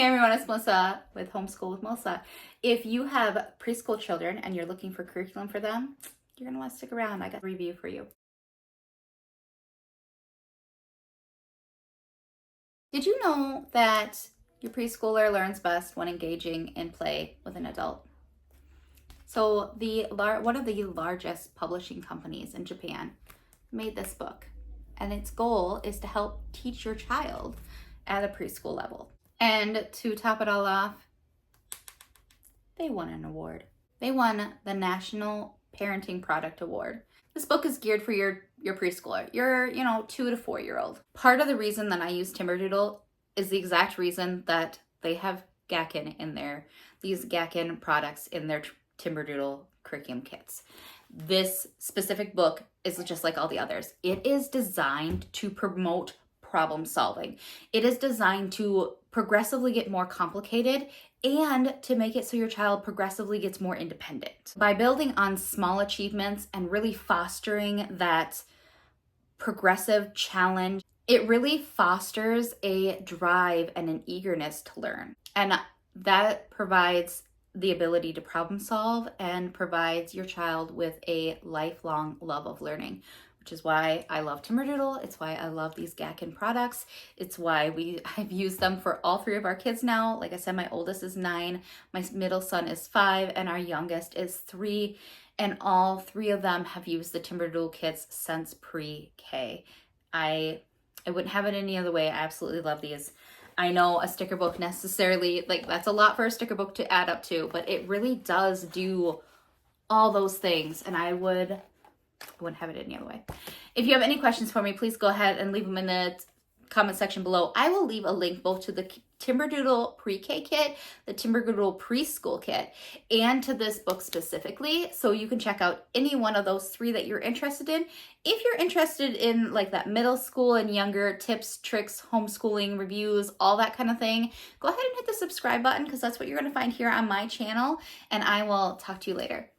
everyone, it's Melissa with Homeschool with Melissa. If you have preschool children and you're looking for curriculum for them, you're going to want to stick around. I got a review for you. Did you know that your preschooler learns best when engaging in play with an adult? So one of the largest publishing companies in Japan made this book, and its goal is to help teach your child at a preschool level. And to top it all off, they won an award. They won the National Parenting Product Award. This book is geared for your preschooler, your 2 to 4 year old. Part of the reason that I use Timberdoodle is the exact reason that they have Gakken in these Gakken products in their Timberdoodle curriculum kits. This specific book is just like all the others. It is designed to promote problem solving. It is designed to progressively get more complicated and to make it so your child progressively gets more independent. By building on small achievements and really fostering that progressive challenge, it really fosters a drive and an eagerness to learn. And that provides the ability to problem solve and provides your child with a lifelong love of learning, which is why I love Timberdoodle. It's why I love these Gakken products. It's why I've used them for all 3 of our kids now. Like I said, my oldest is 9, my middle son is 5, and our youngest is 3. And all 3 of them have used the Timberdoodle kits since pre-K. I wouldn't have it any other way. I absolutely love these. I know a sticker book necessarily, that's a lot for a sticker book to add up to, but it really does do all those things, and I wouldn't have it any other way. If you have any questions for me, please go ahead and leave them in the comment section below. I will leave a link both to the Timberdoodle PreK Kit, the Timberdoodle Preschool Kit, and to this book specifically, so you can check out any one of those 3 that you're interested in. If you're interested in that middle school and younger tips, tricks, homeschooling, reviews, all that kind of thing, go ahead and hit the subscribe button, because that's what you're going to find here on my channel, and I will talk to you later.